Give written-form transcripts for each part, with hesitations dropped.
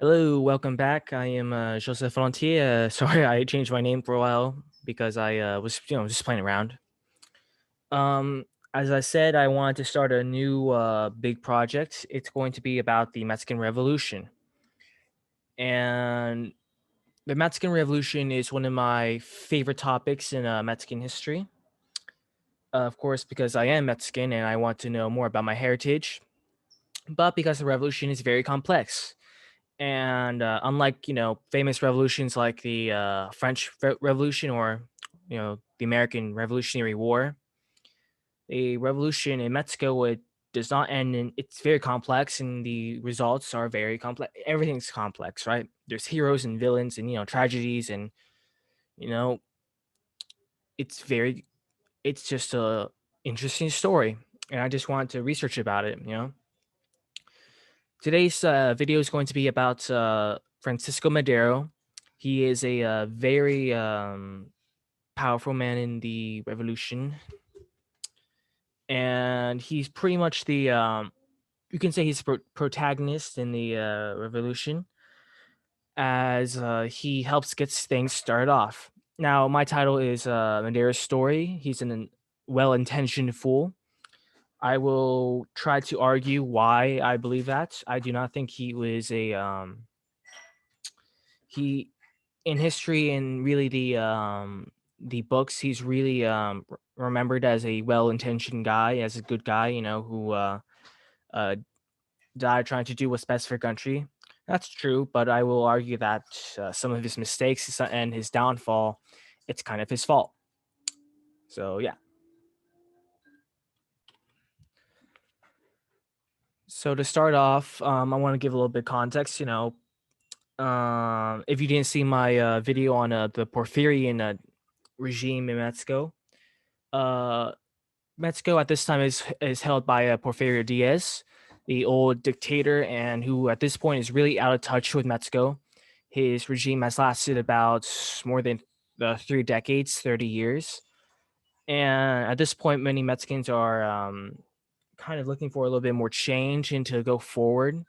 Hello, welcome back. I am Joseph Frontier. Sorry, I changed my name for a while because I was, just playing around. Um, as I said, I wanted to start a new big project. It's going to be about the Mexican Revolution, and the Mexican Revolution is one of my favorite topics in Mexican history. Of course, because I am Mexican and I want to know more about my heritage, but because the revolution is very complex. And unlike famous revolutions like the French Revolution or the American Revolutionary War, the revolution in Mexico it does not end in. It's very complex, and the results are very complex. Everything's complex, right? There's heroes and villains, and tragedies, and you know it's very. It's just a interesting story, and I just wanted to research about it. Today's video is going to be about Francisco Madero. He is a very powerful man in the revolution, and he's pretty much the you can say he's the protagonist in the revolution, as he helps gets things started off. Now, my title is Madero's story. He's an well-intentioned fool. I will try to argue why I believe that. I do not think he was a he in history and really the books. He's really remembered as a well-intentioned guy, as a good guy, who uh, died trying to do what's best for country. That's true, but I will argue that some of his mistakes and his downfall, it's kind of his fault. So yeah. So to start off, I want to give a little bit of context. If you didn't see my video on the Porfirian regime in Mexico, uh, Mexico at this time is held by Porfirio Diaz, the old dictator, and who at this point is really out of touch with Mexico. His regime has lasted about more than 3 decades, 30 years, and at this point, many Mexicans are kind of looking for a little bit more change and to go forward,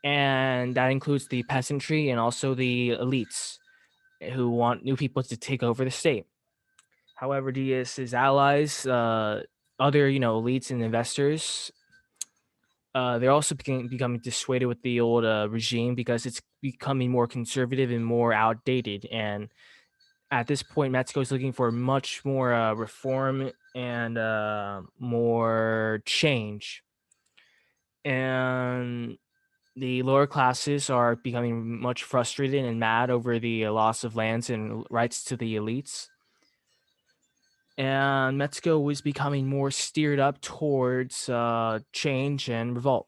and that includes the peasantry and also the elites who want new people to take over the state. However, Diaz's allies, other elites and investors, they're also becoming dissuaded with the old regime because it's becoming more conservative and more outdated. And at this point, Mexico is looking for much more reform and more change. And the lower classes are becoming much frustrated and mad over the loss of lands and rights to the elites, and Mexico was becoming more steered up towards change and revolt.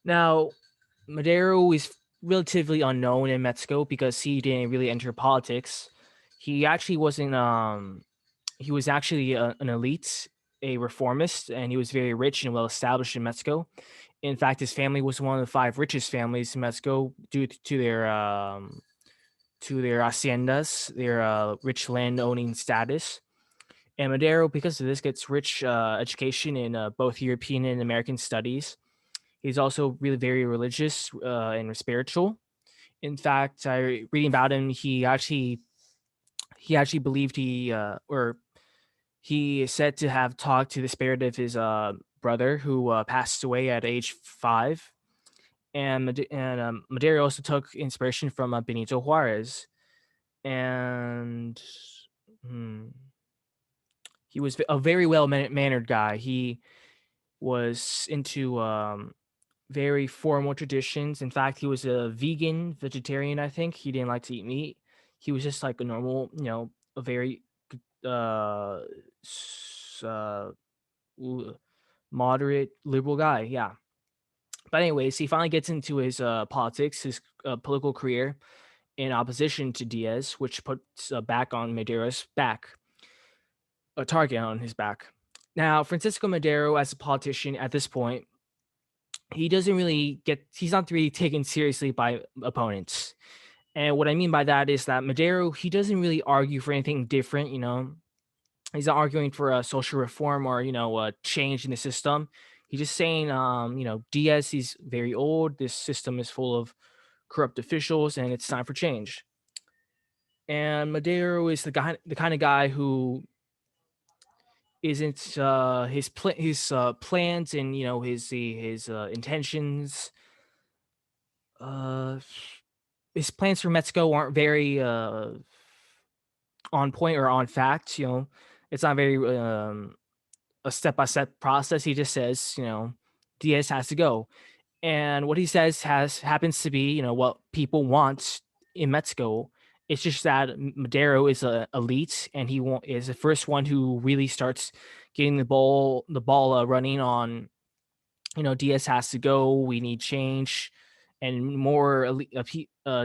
Now, Madero is relatively unknown in Mexico because he didn't really enter politics. He actually wasn't. He was actually an elite, a reformist, and he was very rich and well established in Mexico. In fact, his family was one of the five richest families in Mexico due to their haciendas, their rich land owning status. And Madero, because of this, gets rich education in both European and American studies. He's also really very religious and spiritual. In fact, I reading about him, he actually believed or he is said to have talked to the spirit of his brother who passed away at age 5. And Madero also took inspiration from Benito Juarez, and hmm, he was a very well mannered guy. He was into very formal traditions. In fact, he was a vegetarian. I think he didn't like to eat meat. He was just like a normal, a very uh, moderate liberal guy. Yeah. But anyways, he finally gets into his politics, his political career in opposition to Diaz, which puts back on Madero's back, a target on his back. Now, Francisco Madero, as a politician at this point, he's not really taken seriously by opponents. And what I mean by that is that Madero, he doesn't really argue for anything different. He's not arguing for a social reform or, a change in the system. He's just saying, Diaz is very old. This system is full of corrupt officials, and it's time for change. And Madero is the kind of guy who isn't his plans and his intentions. Uh, his plans for Mexico aren't very on point or on fact. It's not very a step by step process. He just says, Diaz has to go, and what he says has happens to be, what people want in Mexico. It's just that Madero is a elite, and is the first one who really starts getting the ball running on. Diaz has to go. We need change, and more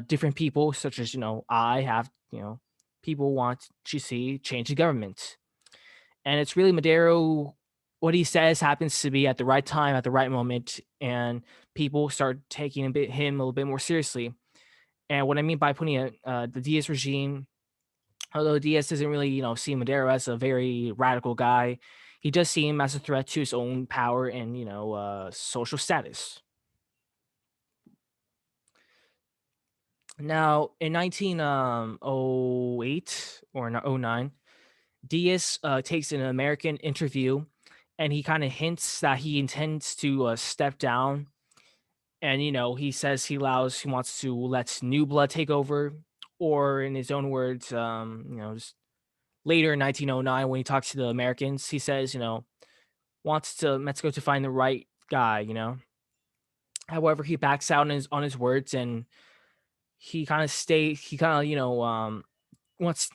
different people, such as I have. People want to see change the government, and it's really Madero. What he says happens to be at the right time, at the right moment, and people start taking him a little bit more seriously. And what I mean by putting the Diaz regime, although Diaz doesn't really see Madero as a very radical guy, he does see him as a threat to his own power and social status. Now, in 1908 or 09, Diaz takes an American interview, and he kind of hints that he intends to step down. And he says he wants to let new blood take over, or in his own words, just later in 1909 when he talks to the Americans, he says, wants to Mexico to find the right guy. However, he backs out on his words, and he kind of wants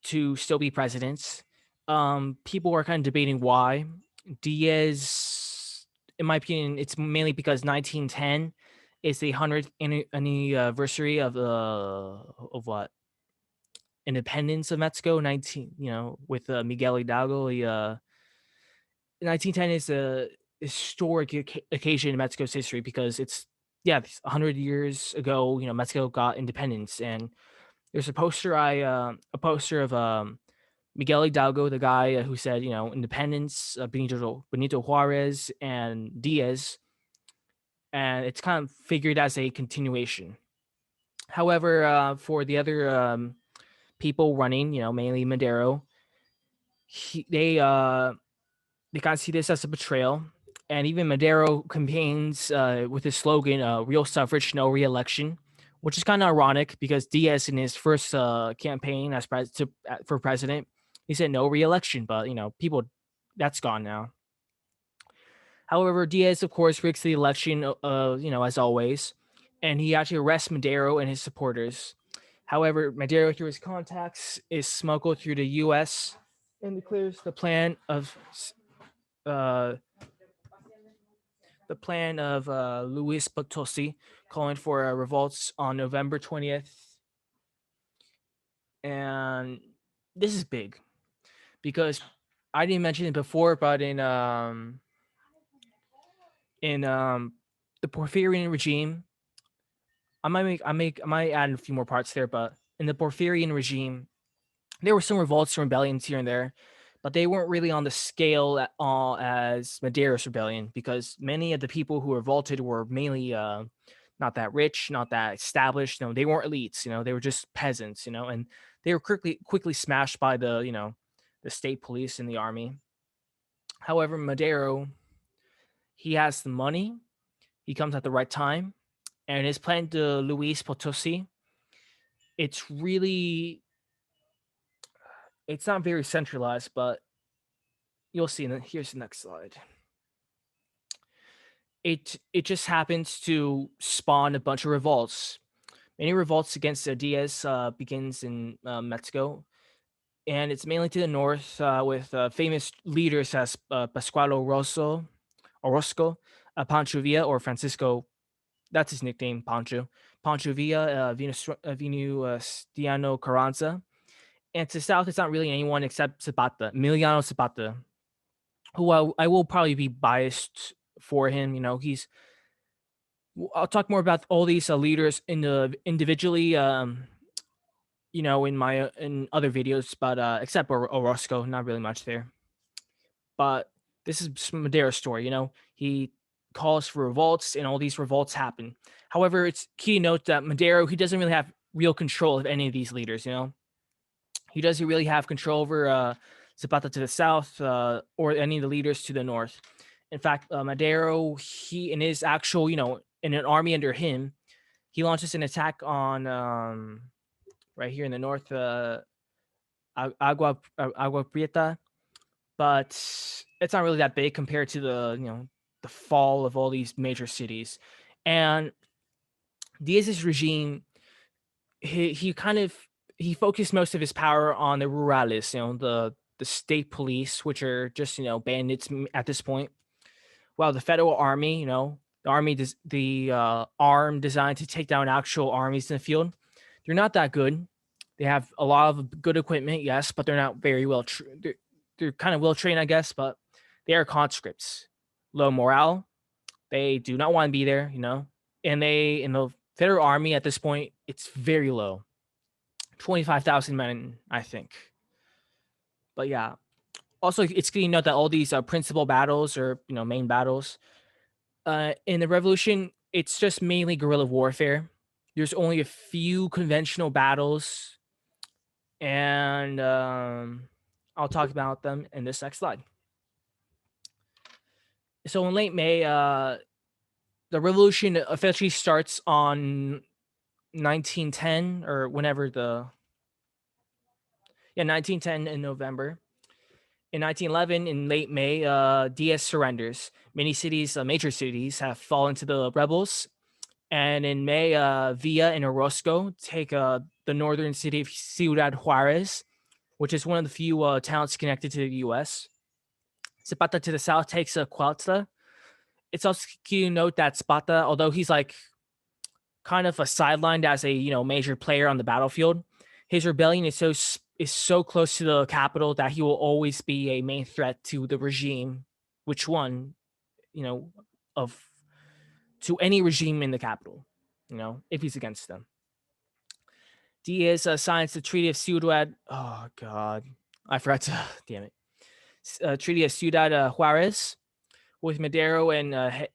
to still be president. People are kind of debating why. Diaz, in my opinion, it's mainly because 1910 is the 100th anniversary of what independence of Mexico. 19, with Miguel Hidalgo. 1910 is a historic occasion in Mexico's history because it's 100 years ago. Mexico got independence, and there's a poster of Miguel Hidalgo, the guy who said, independence, Benito Juarez, and Diaz, and it's kind of figured as a continuation. However, for the other people running, mainly Madero, they kind of see this as a betrayal. And even Madero campaigns with his slogan, real suffrage, no re-election, which is kind of ironic because Diaz, in his first campaign for president, he said no re-election, but people, that's gone now. However, Diaz, of course, rigs the election, as always, and he actually arrests Madero and his supporters. However, Madero, through his contacts, is smuggled through the U.S. and declares uh, the plan of Luis Potosi, calling for revolts on November 20th. And this is big because I didn't mention it before, but in the Porfirian regime, I might add a few more parts there, but in the Porfirian regime, there were some revolts and rebellions here and there, but they weren't really on the scale at all as Madero's rebellion because many of the people who revolted were mainly not that rich, not that established. They weren't elites. They were just peasants. And they were quickly smashed by the state police and the army. However, Madero, he has the money. He comes at the right time, and his plan to Luis Potosi, it's really it's not very centralized, but you'll see. Here's the next slide. It just happens to spawn a bunch of revolts. Many revolts against Diaz begins in Mexico, and it's mainly to the north with famous leaders as Pascual Orozco, Pancho Villa, or Francisco. That's his nickname, Pancho Villa, Venustiano Carranza. And to the south, it's not really anyone except Emiliano Zapata, who I will probably be biased for him. I'll talk more about all these leaders individually, in other videos, but except Orozco, not really much there. But This is Madero's story. He calls for revolts, and all these revolts happen. However, it's key to note that Madero, he doesn't really have real control of any of these leaders. He doesn't really have control over Zapata to the south, or any of the leaders to the north. In fact, Madero, he in his actual, in an army under him, he launches an attack on, right here in the north, Agua Prieta, but it's not really that big compared to the fall of all these major cities. And Diaz's regime, he kind of he focused most of his power on the rurales, the state police, which are just bandits at this point. While the federal army, the army, the arm designed to take down actual armies in the field, they're not that good. They have a lot of good equipment, yes, but they're not very well. They're kind of well trained, I guess, but they are conscripts. Low morale. They do not want to be there, and they in the federal army at this point, it's very low. 25,000 men, I think. But yeah, also it's good to note that all these principal battles, or main battles, in the revolution, it's just mainly guerrilla warfare. There's only a few conventional battles, and I'll talk about them in this next slide. So in late May, the revolution officially starts on 1910, or whenever 1910 in November. In 1911, in late May, Diaz surrenders. Many cities, major cities, have fallen to the rebels. And in May, Villa and Orozco take the northern city of Ciudad Juarez, which is one of the few towns connected to the U.S. Zapata to the south takes Cuautla. It's also key to note that Zapata, although he's like kind of a sidelined as a major player on the battlefield, his rebellion is so close to the capital that he will always be a main threat to the regime, which one, of to any regime in the capital, if he's against them. Diaz signs the Treaty of Ciudad. Oh God, I forgot to. Damn it. Treaty of Ciudad Juarez with Madero, and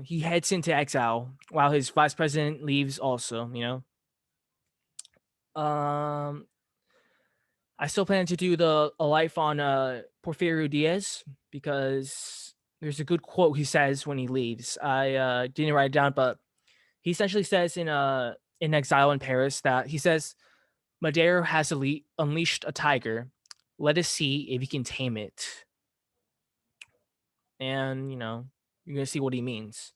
he heads into exile while his vice president leaves. Also, I still plan to do a life on Porfirio Diaz, because there's a good quote he says when he leaves. I didn't write it down, but he essentially says in exile in Paris that he says Madero has unleashed a tiger. Let us see if he can tame it. And you're gonna see what he means.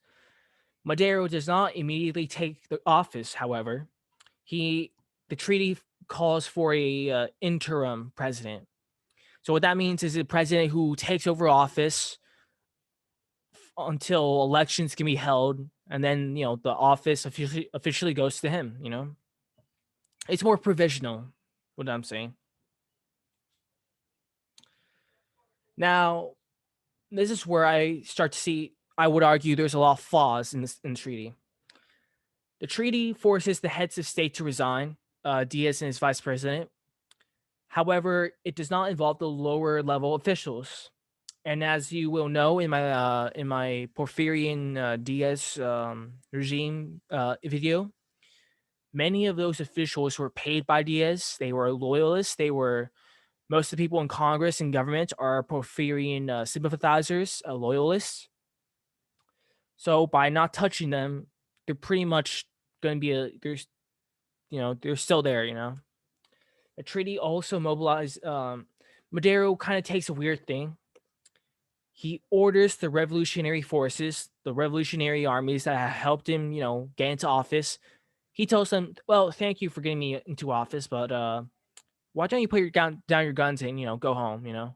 Madero does not immediately take the office. However, the treaty calls for a interim president. So what that means is a president who takes over office until elections can be held, and then the office officially goes to him. It's more provisional. What I'm saying. Now, this is where I start to see. I would argue there's a lot of flaws in the treaty. The treaty forces the heads of state to resign, Diaz and his vice president. However, it does not involve the lower level officials. And as you will know, in my Porfirian Diaz regime video, many of those officials were paid by Diaz. They were loyalists. Most of the people in Congress and government are Porfirian sympathizers, loyalists. So by not touching them, they're pretty much going to be they're still there. The treaty also mobilized. Madero kind of takes a weird thing. He orders the revolutionary forces, the revolutionary armies that have helped him, get into office. He tells them, "Well, thank you for getting me into office, but why don't you put down your guns and go home?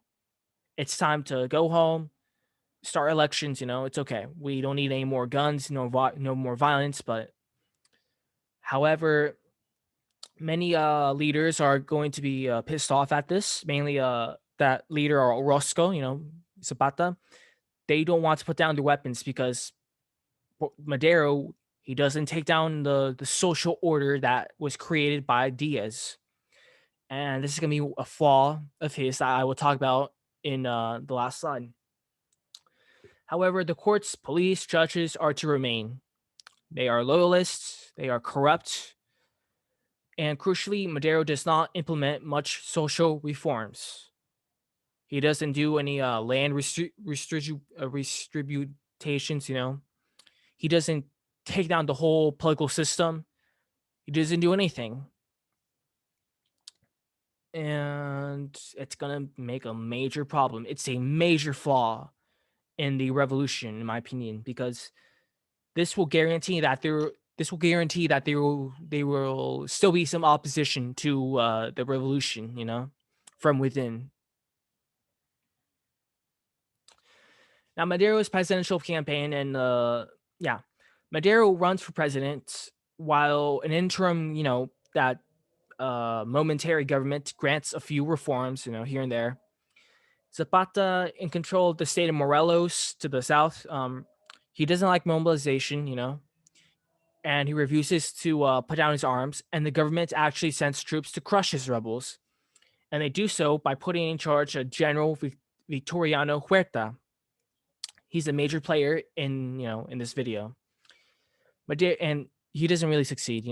It's time to go home, start elections. It's okay. We don't need any more guns, no more violence." But however, many leaders are going to be pissed off at this. Mainly that leader, Orozco, Zapata. They don't want to put down their weapons because Madero, he doesn't take down the social order that was created by Diaz. And this is going to be a flaw of his that I will talk about in the last slide. However, the courts, police, judges are to remain. They are loyalists, they are corrupt, and crucially, Madero does not implement much social reforms. He doesn't do any land redistributations, He doesn't take down the whole political system. He doesn't do anything. And it's going to make a major problem. It's a major flaw in the revolution, in my opinion, because this will guarantee that there will still be some opposition to the revolution, from within. Now, Madero's presidential campaign, and yeah, Madero runs for president while an interim, that momentary government grants a few reforms, here and there. Zapata in control of the state of Morelos to the south. He doesn't like mobilization, and he refuses to put down his arms. And the government actually sends troops to crush his rebels, and they do so by putting in charge a General Victoriano Huerta. He's a major player in this video, and he doesn't really succeed.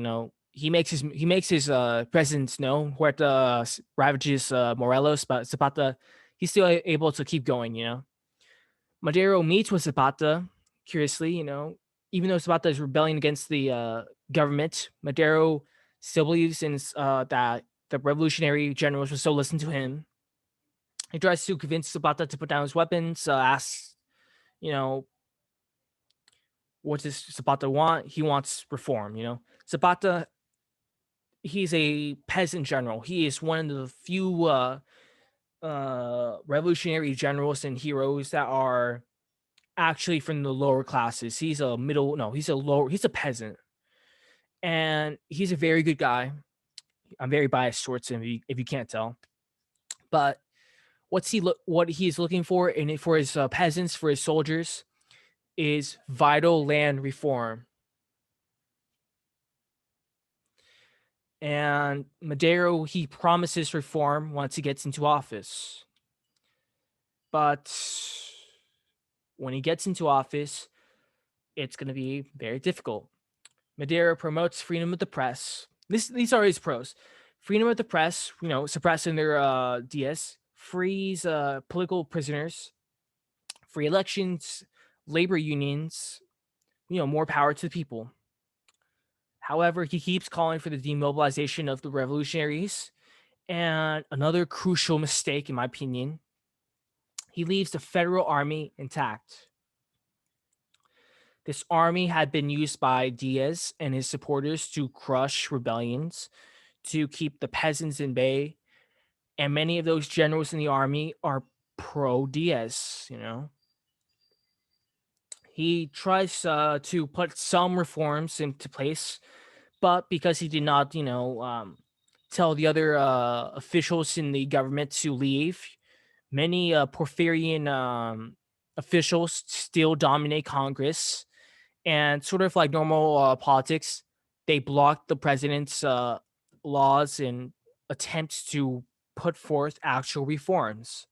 He makes his presence known. Huerta ravages Morelos, but Zapata, he's still able to keep going. Madero meets with Zapata. Curiously, even though Zapata is rebelling against the government, Madero still believes in that the revolutionary generals will still listen to him. He tries to convince Zapata to put down his weapons. Asks, you know, what does Zapata want? He wants reform. Zapata, he's a peasant general. He is one of the few revolutionary generals and heroes that are actually from the lower classes. He's a middle, no, he's a peasant, and he's a very good guy. I'm very biased towards him, if you can't tell. But what he's looking for for his peasants, for his soldiers, is vital land reform. And Madero, he promises reform once he gets into office. But when he gets into office, it's going to be very difficult. Madero promotes freedom of the press. These are his pros. Freedom of the press, suppressing their Diaz, frees political prisoners, free elections, labor unions, more power to the people. However, he keeps calling for the demobilization of the revolutionaries. And another crucial mistake, in my opinion, he leaves the federal army intact. This army had been used by Diaz and his supporters to crush rebellions, to keep the peasants in bay, and many of those generals in the army are pro Diaz. He tries to put some reforms into place, but because he did not, tell the other officials in the government to leave, many Porfirian officials still dominate Congress, and sort of like normal politics, they block the president's laws and attempts to put forth actual reforms.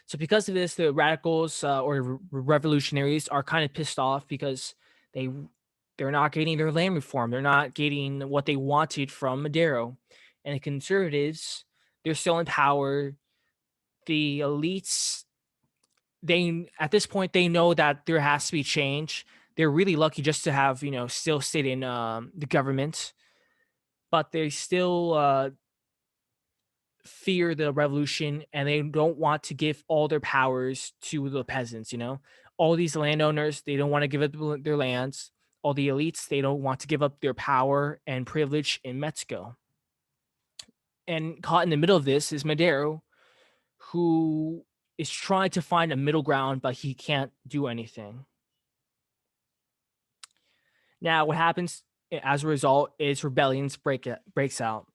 So because of this, the radicals or revolutionaries are kind of pissed off because they're not getting their land reform. They're not getting what they wanted from Madero. And the conservatives, they're still in power. The elites, they at this point they know that there has to be change. They're really lucky just to have still sit in the government, but they still fear the revolution, and they don't want to give all their powers to the peasants. All these landowners, they don't want to give up their lands. All the elites, they don't want to give up their power and privilege in Mexico. And caught in the middle of this is Madero, who is trying to find a middle ground, but he can't do anything. Now, what happens as a result is rebellions breaks out.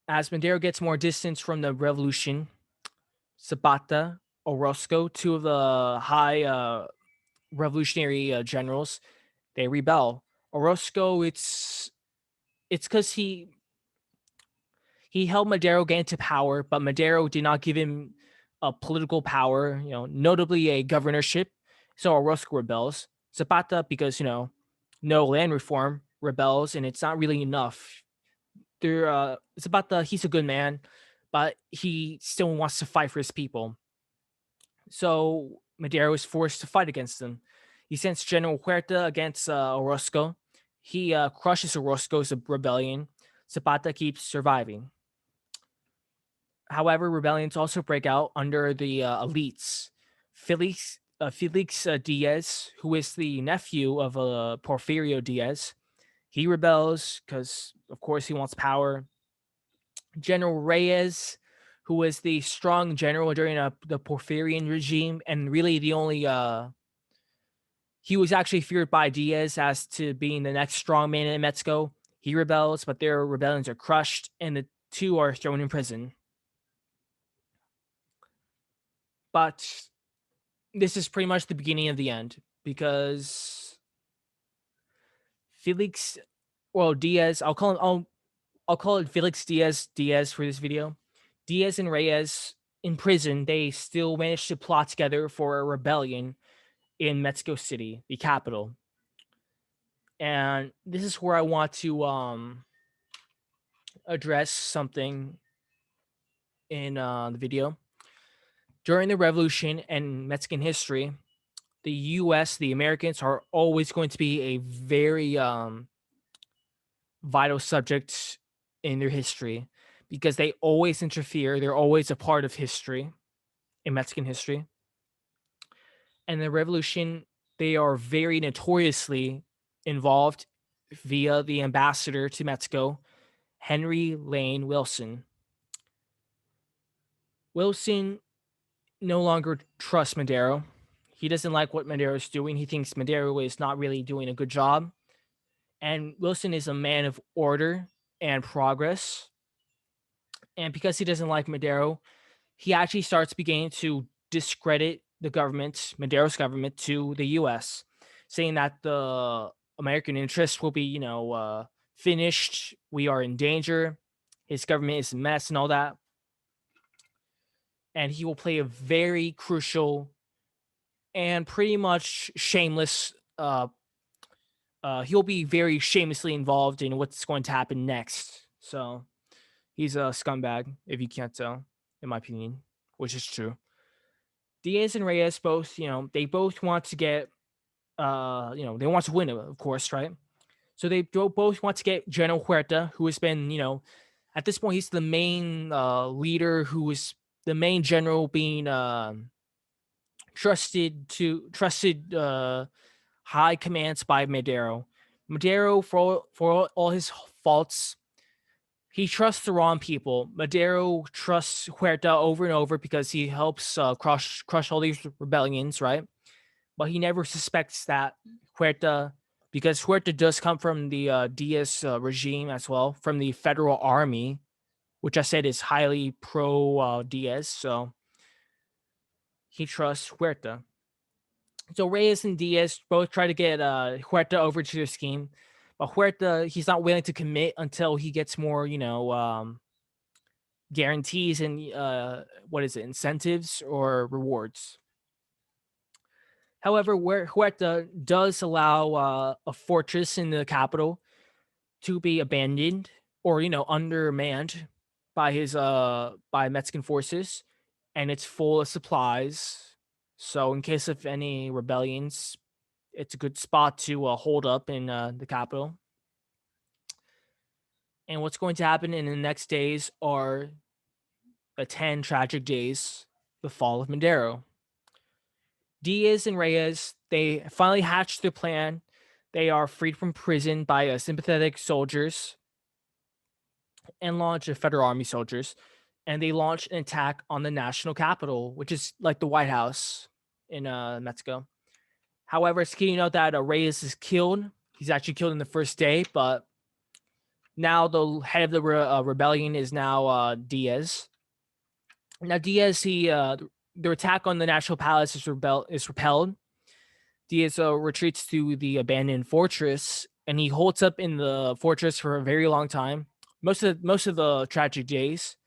As Madero gets more distance from the revolution, Zapata, Orozco, two of the high revolutionary generals, they rebel. Orozco, it's because He helped Madero get into power, but Madero did not give him a political power, notably a governorship. So Orozco rebels. Zapata, because no land reform, rebels, and it's not really enough. Zapata, he's a good man, but he still wants to fight for his people. So Madero is forced to fight against them. He sends General Huerta against Orozco. He crushes Orozco's rebellion. Zapata keeps surviving. However, rebellions also break out under the elites. Felix Diaz, who is the nephew of Porfirio Diaz, he rebels because, of course, he wants power. General Reyes, who was the strong general during the Porfirian regime, and really the only he was actually feared by Diaz as to being the next strong man in Mexico. He rebels, but their rebellions are crushed, and the two are thrown in prison. But this is pretty much the beginning of the end because Felix, well, Diaz, I'll call it Felix Diaz for this video. Diaz and Reyes in prison, they still managed to plot together for a rebellion in Mexico City, the capital. And this is where I want to address something in the video. During the revolution and Mexican history, the US, the Americans, are always going to be a very vital subject in their history because they always interfere. They're always a part of history in Mexican history. And the revolution, they are very notoriously involved via the ambassador to Mexico, Henry Lane Wilson. Wilson no longer trusts Madero. He doesn't like what Madero is doing. He thinks Madero is not really doing a good job. And Wilson is a man of order and progress. And because he doesn't like Madero, he actually starts beginning to discredit the government, Madero's government, to the US, saying that the American interests will be, finished. We are in danger. His government is a mess and all that. And he will play a very crucial and pretty much shameless. He'll be very shamelessly involved in what's going to happen next. So he's a scumbag, if you can't tell, in my opinion, which is true. Diaz and Reyes both, they both want to get, they want to win, of course, right? So they both want to get General Huerta, who has been, at this point, he's the main leader, who is the main general being trusted high commands by Madero. Madero, for all his faults, he trusts the wrong people. Madero trusts Huerta over and over because he helps crush all these rebellions, right? But he never suspects that Huerta, because Huerta does come from the Diaz regime as well, from the federal army, which I said is highly pro Diaz. So he trusts Huerta. So Reyes and Diaz both try to get Huerta over to their scheme, but Huerta, he's not willing to commit until he gets more, guarantees and incentives or rewards. However, Huerta does allow a fortress in the capital to be abandoned or undermanned by his by Mexican forces, and it's full of supplies. So in case of any rebellions, it's a good spot to hold up in the capital. And what's going to happen in the next days are the 10 tragic days, the fall of Madero. Diaz and Reyes, they finally hatched their plan. They are freed from prison by sympathetic soldiers and launch Federal Army soldiers. And they launch an attack on the national capital, which is like the White House in Mexico. However, it's key to note that Reyes is killed. He's actually killed in the first day, but now the head of the rebellion is now Diaz. Now Diaz, their attack on the National Palace is repelled. Diaz retreats to the abandoned fortress, and he holds up in the fortress for a very long time, most of the tragic days,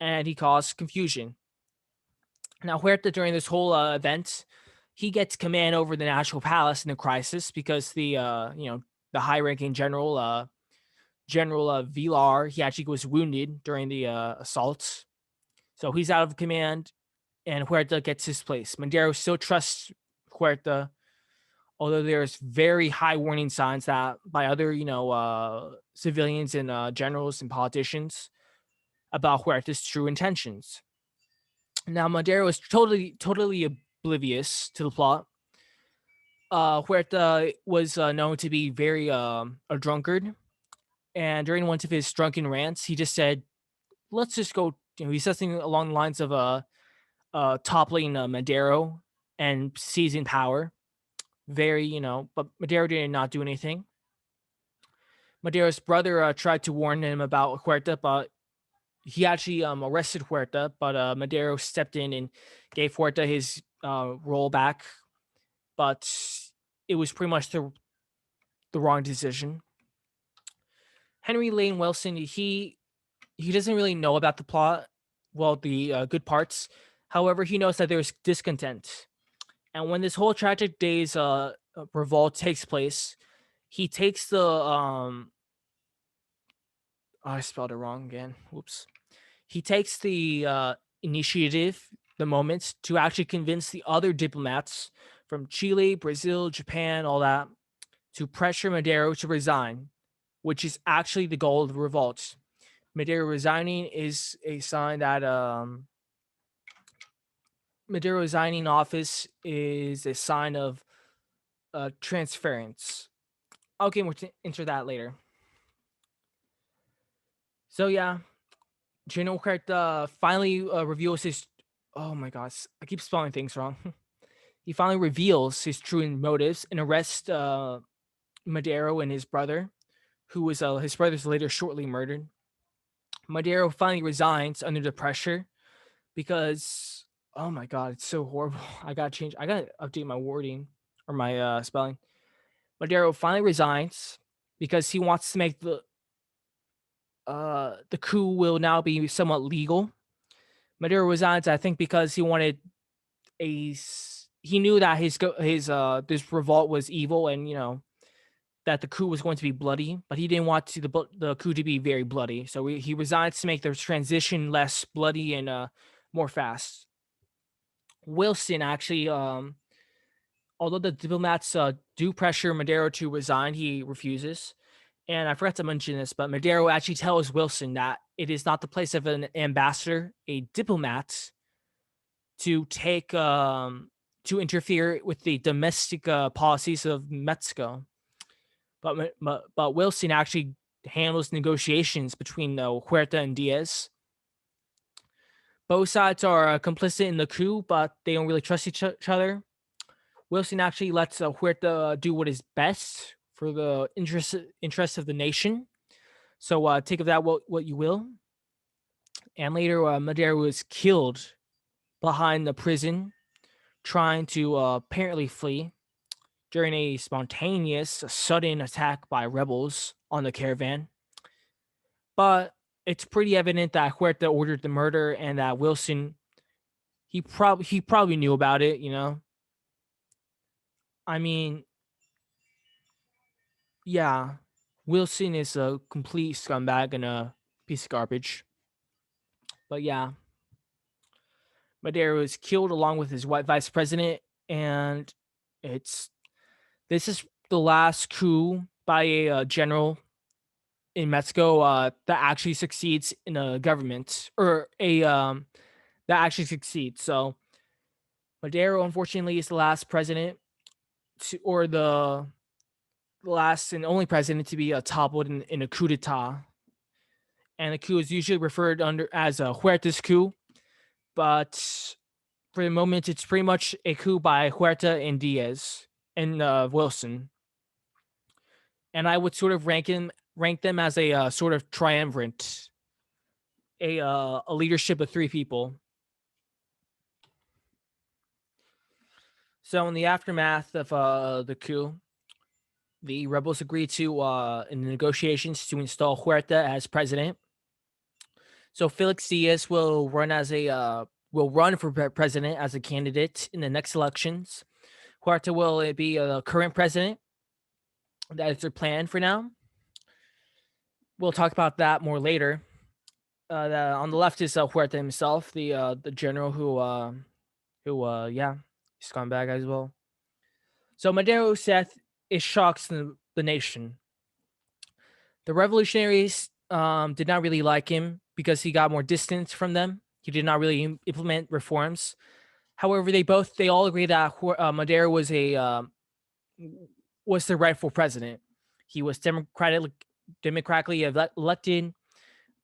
and he caused confusion. Now, Huerta during this whole event, he gets command over the National Palace in the crisis because the high-ranking general General Villar, he actually was wounded during the assault, so he's out of command, and Huerta gets his place. Madero still trusts Huerta, although there's very high warning signs that by other civilians and generals and politicians about Huerta's true intentions. Now, Madero is totally oblivious to the plot. Huerta was known to be very a drunkard, and during one of his drunken rants, he just said, "Let's just go." He said something along the lines of toppling Madero and seizing power. Very, but Madero did not do anything. Madero's brother tried to warn him about Huerta, but he actually arrested Huerta. But Madero stepped in and gave Huerta his role back. But it was pretty much the wrong decision. Henry Lane Wilson, he doesn't really know about the plot, well, the good parts. However, he knows that there's discontent, and when this whole tragic days revolt takes place, he takes the I spelled it wrong again. Whoops. He takes the initiative, the moment, to actually convince the other diplomats from Chile, Brazil, Japan, all that, to pressure Madero to resign, which is actually the goal of the revolt. Madero resigning is a sign that Madero resigning office is a sign of transference. I'll get more into that later. So yeah, General Huerta finally reveals his. Oh my gosh, I keep spelling things wrong. He finally reveals his true motives and arrests Madero and his brother, who was his brother's later shortly murdered. Madero finally resigns under the pressure because, oh my god, it's so horrible. I gotta update my wording or my spelling. Madero finally resigns because he wants to make the coup will now be somewhat legal. Madero resigns, I think, because he wanted he knew that his this revolt was evil, and that the coup was going to be bloody, but he didn't want the coup to be very bloody. So he resigns to make the transition less bloody and more fast. Wilson actually, although the diplomats do pressure Madero to resign, he refuses. And I forgot to mention this, but Madero actually tells Wilson that it is not the place of an ambassador, a diplomat, to interfere with the domestic policies of Mexico. But Wilson actually handles negotiations between Huerta and Diaz. Both sides are complicit in the coup, but they don't really trust each other. Wilson actually lets Huerta do what is best for the interest of the nation. So take of that what you will. And later, Madero was killed behind the prison, trying to apparently flee during a spontaneous, sudden attack by rebels on the caravan. But it's pretty evident that Huerta ordered the murder and that Wilson, he probably knew about it, I mean, yeah, Wilson is a complete scumbag and a piece of garbage. But yeah, Madero was killed along with his white vice president, and it's this is the last coup by a general in Mexico that actually succeeds in a government, or a that actually succeeds. So Madero, unfortunately, is the last president or the last and only president to be toppled in a coup d'état. And the coup is usually referred under as a Huerta's coup, but for the moment, it's pretty much a coup by Huerta and Diaz and Wilson. And I would sort of rank them as a sort of triumvirate, a leadership of three people. So in the aftermath of the coup, The rebels agreed to in the negotiations to install Huerta as president. So Felix Diaz will run for president as a candidate in the next elections. Huerta will be a current president. That is their plan for now. We'll talk about that more later. On the left is Huerta himself, the general who scumbag as well. So Madero's death is shocks the nation. The revolutionaries did not really like him because he got more distance from them. He did not really implement reforms. However, they all agree that Madero was the rightful president. He was democratically elected,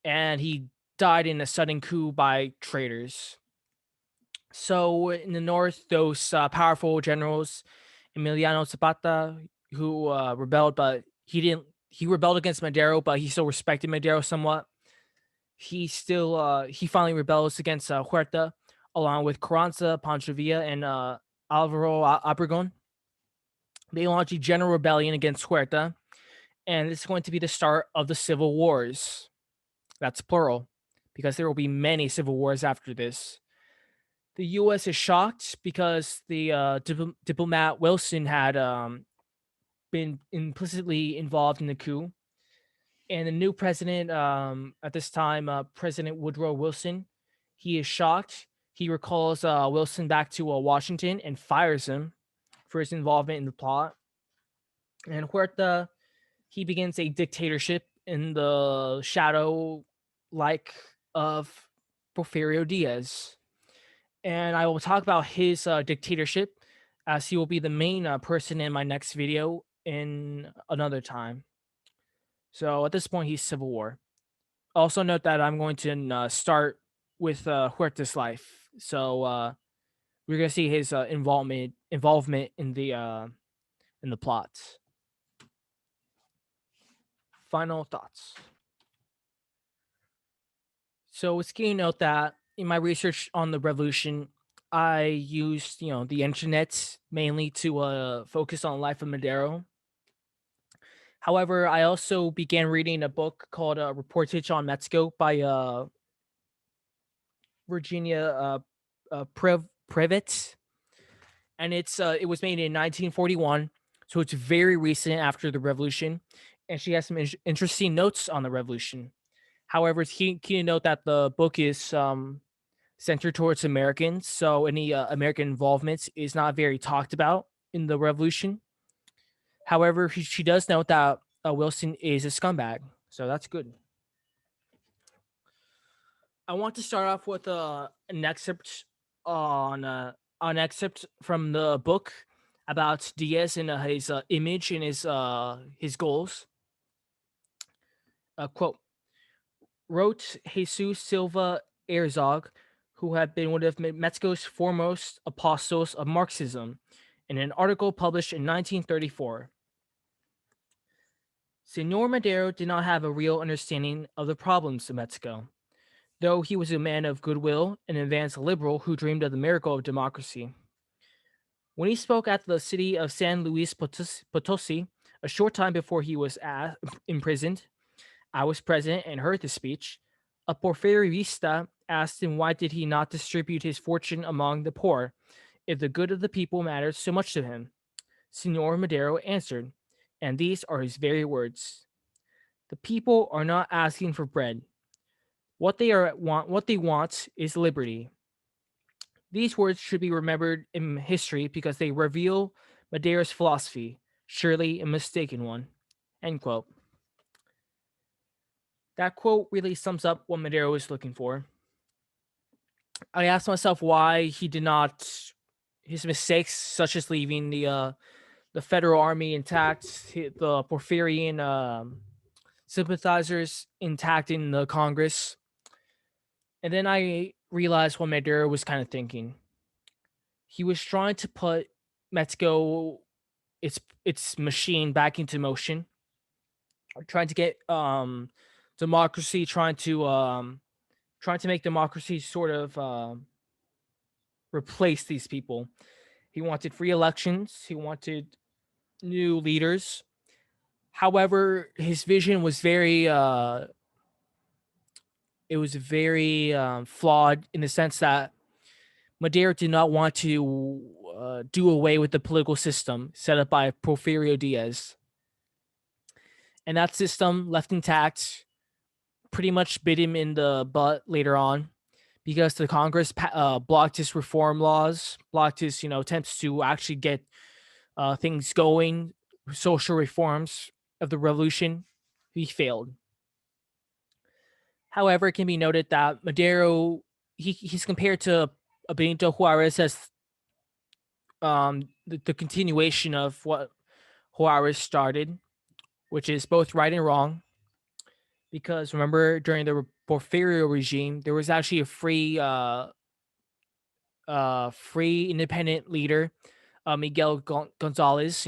and he died in a sudden coup by traitors. So in the north, those powerful generals, Emiliano Zapata, who rebelled, but he didn't. He rebelled against Madero, but he still respected Madero somewhat. He finally rebels against Huerta, along with Carranza, Pancho Villa, and Alvaro Obregón. They launch a general rebellion against Huerta, and it's going to be the start of the civil wars. That's plural, because there will be many civil wars after this. The U.S. is shocked because the diplomat Wilson had been implicitly involved in the coup, and the new president at this time, President Woodrow Wilson, he is shocked. He recalls Wilson back to Washington and fires him for his involvement in the plot. And Huerta, he begins a dictatorship in the shadow like of Porfirio Diaz. And I will talk about his dictatorship as he will be the main person in my next video in another time. So at this point, he's civil war. Also note that I'm going to start with Huerta's life. So we're gonna see his involvement in the plot. Final thoughts. So it's key to note that in my research on the revolution, I used the internet mainly to focus on the life of Madero. However, I also began reading a book called "Reportage on Mexico" by Virginia Privet, and it was made in 1941, so it's very recent after the revolution, and she has some interesting notes on the revolution. However, it's key to note that the book is centered towards Americans, so any American involvement is not very talked about in the revolution. However, she does note that Wilson is a scumbag, so that's good. I want to start off with an excerpt on an excerpt from the book about Diaz and his image and his goals. Quote: Wrote Jesus Silva Herzog, who had been one of Mexico's foremost apostles of Marxism, in an article published in 1934. Senor Madero did not have a real understanding of the problems of Mexico, though he was a man of goodwill and an advanced liberal who dreamed of the miracle of democracy. When he spoke at the city of San Luis Potosi a short time before he was imprisoned, I was present and heard the speech. A Porfirista asked him why did he not distribute his fortune among the poor, if the good of the people mattered so much to him. Senor Madero answered, and these are his very words: "The people are not asking for bread. What they want is liberty." These words should be remembered in history because they reveal Madero's philosophy, surely a mistaken one. End quote. That quote really sums up what Madero was looking for. I asked myself why he did not his mistakes, such as leaving the Federal Army intact, the Porfirian sympathizers intact in the Congress, and then I realized what Madero was kind of thinking. He was trying to put Mexico its machine back into motion, trying to get democracy, trying to make democracy sort of replace these people. He wanted free elections. He wanted new leaders. However, his vision was very it was very flawed in the sense that Madero did not want to do away with the political system set up by Porfirio Diaz, and that system left intact pretty much bit him in the butt later on because the Congress blocked his reform laws, blocked his attempts to actually get things going, social reforms of the revolution. He failed. However, it can be noted that Madero he's compared to Benito Juarez as the continuation of what Juarez started, which is both right and wrong. Because remember, during the Porfirio regime, there was actually a free independent leader, Miguel Gonzalez.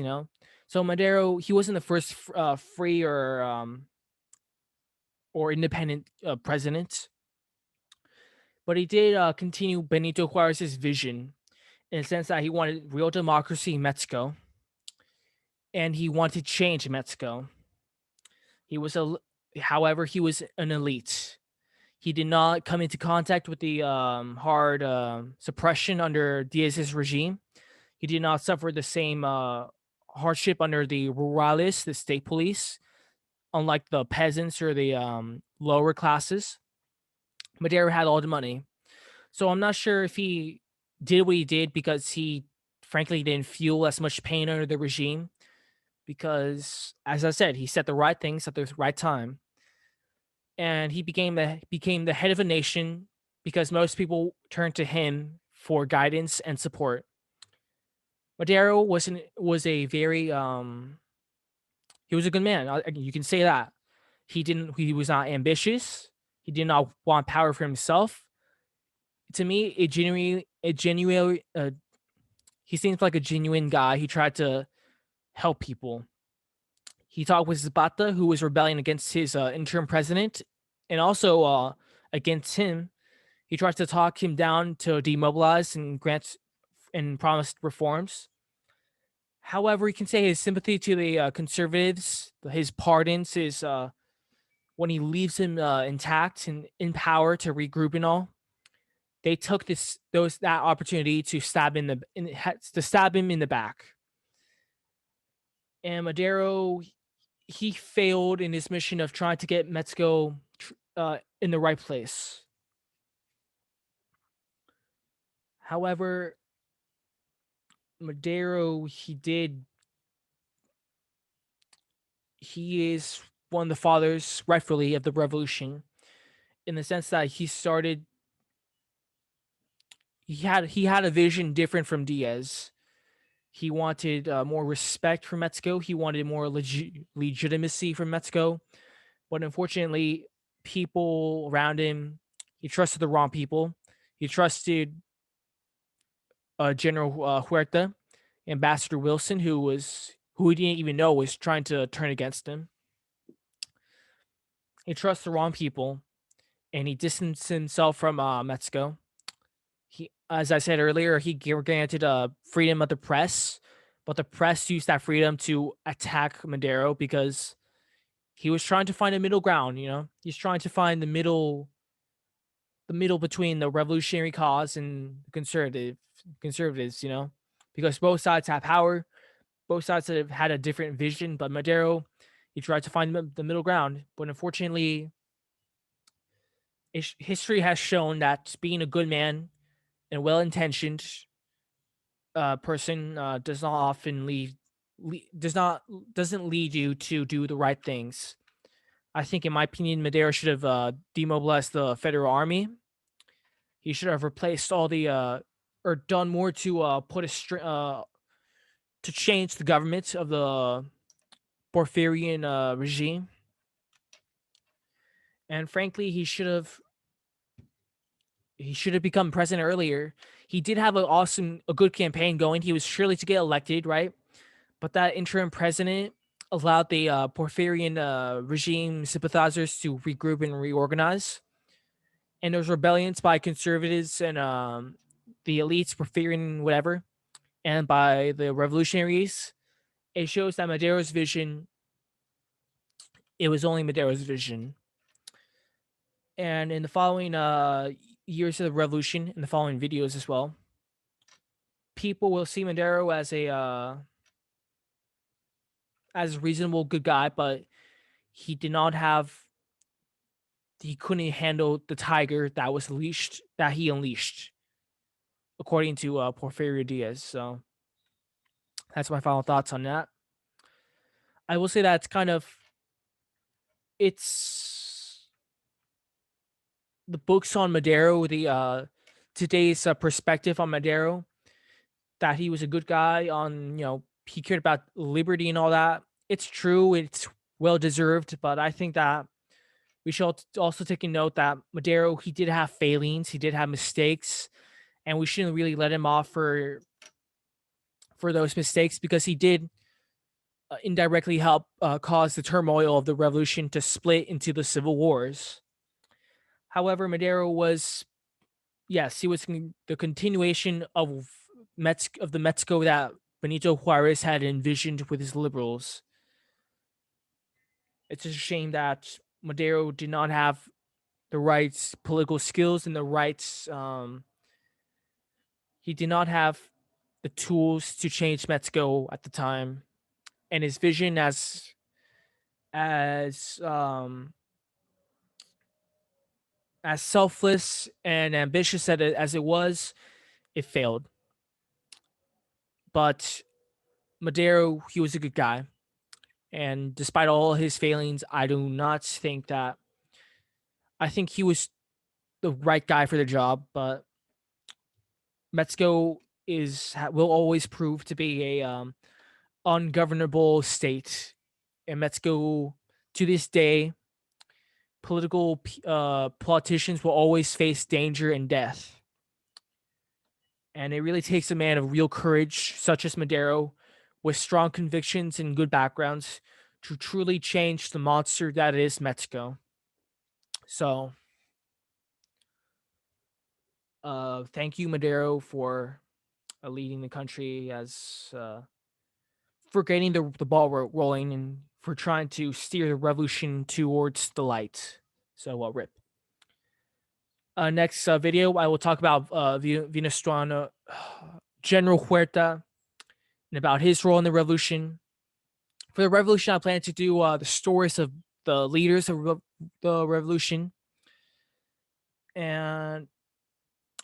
So Madero he wasn't the first free or independent president, but he did continue Benito Juarez's vision in the sense that he wanted real democracy in Mexico, and he wanted change in Mexico. He was however, he was an elite. He did not come into contact with the hard suppression under Diaz's regime. He did not suffer the same hardship under the rurales, the state police, unlike the peasants or the lower classes. Madero had all the money. So I'm not sure if he did what he did because he frankly didn't feel as much pain under the regime. Because, as I said, he said the right things at the right time, and he became the head of a nation because most people turned to him for guidance and support. Madero was a very he was a good man. You can say that. He was not ambitious. He did not want power for himself. To me, he seems like a genuine guy. He tried to help people. He talked with Zapata, who was rebelling against his interim president, and also against him. He tried to talk him down to demobilize and grant and promised reforms. However, you can say his sympathy to the conservatives, his pardons, his when he leaves him intact and in power to regroup and all. They took that opportunity to stab him in the back. And Madero he failed in his mission of trying to get Mexico in the right place. However, Madero he is one of the fathers rightfully of the revolution in the sense that he had a vision different from Diaz. He wanted more respect for Mexico. He wanted more legitimacy from Mexico. But unfortunately, people around him, he trusted the wrong people. He trusted General Huerta, Ambassador Wilson, who he didn't even know was trying to turn against him. He trusts the wrong people, and he distanced himself from Mexico. He, as I said earlier, he granted freedom of the press, but the press used that freedom to attack Madero because he was trying to find a middle ground. He's trying to find the middle between the revolutionary cause and conservatives. Because both sides have power, both sides have had a different vision, but Madero he tried to find the middle ground. But unfortunately, history has shown that being a good man and well-intentioned person does not often doesn't lead you to do the right things. I think, in my opinion, Madero should have demobilized the federal army. He should have replaced all the or done more to to change the government of the Porfirian regime. And frankly, he should have become president earlier. He did have a good campaign going. He was surely to get elected, right? But that interim president allowed the Porfirian regime sympathizers to regroup and reorganize. And those rebellions by conservatives and the elites, Porfirian, whatever, and by the revolutionaries, it shows that Madero's vision It was only Madero's vision. And in the following years of the revolution, in the following videos as well, people will see Madero as a reasonable good guy, but he did not have he couldn't handle the tiger that he unleashed, according to Porfirio Diaz. So that's my final thoughts on that. I will say that it's the books on Madero, the today's perspective on Madero, that he was a good guy, on he cared about liberty and all that. It's true, it's well deserved, but I think that we should also take a note that Madero, he did have failings, he did have mistakes, and we shouldn't really let him off for those mistakes, because he did indirectly help cause the turmoil of the revolution to split into the civil wars. However, Madero was, yes, he was the continuation of the Mexico that Benito Juarez had envisioned with his liberals. It's a shame that Madero did not have the right political skills and the right. He did not have the tools to change Mexico at the time, and his vision as um as selfless and ambitious as it was, it failed. But Madero, he was a good guy, and despite all his failings, I do not think that I think he was the right guy for the job. But Mexico will always prove to be a ungovernable state, and Mexico, to this day, politicians will always face danger and death. And it really takes a man of real courage, such as Madero, with strong convictions and good backgrounds, to truly change the monster that is Mexico. So, thank you, Madero, for leading the country, as for getting the ball rolling, and for trying to steer the revolution towards the light. So, rip. Next video, I will talk about Venezuela, General Huerta, and about his role in the revolution. For the revolution, I plan to do the stories of the leaders of the revolution. And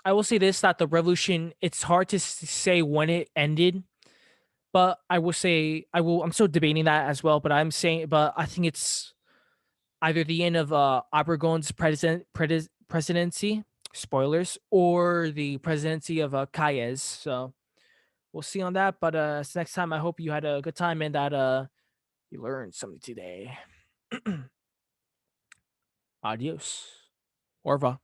I will say this, that the revolution, it's hard to say when it ended, but I'm still debating that as well, but I think it's either the end of Obregon's presidency, spoilers, or the presidency of Calles. So we'll see on that. But next time, I hope you had a good time and that you learned something today. Adios. Au revoir.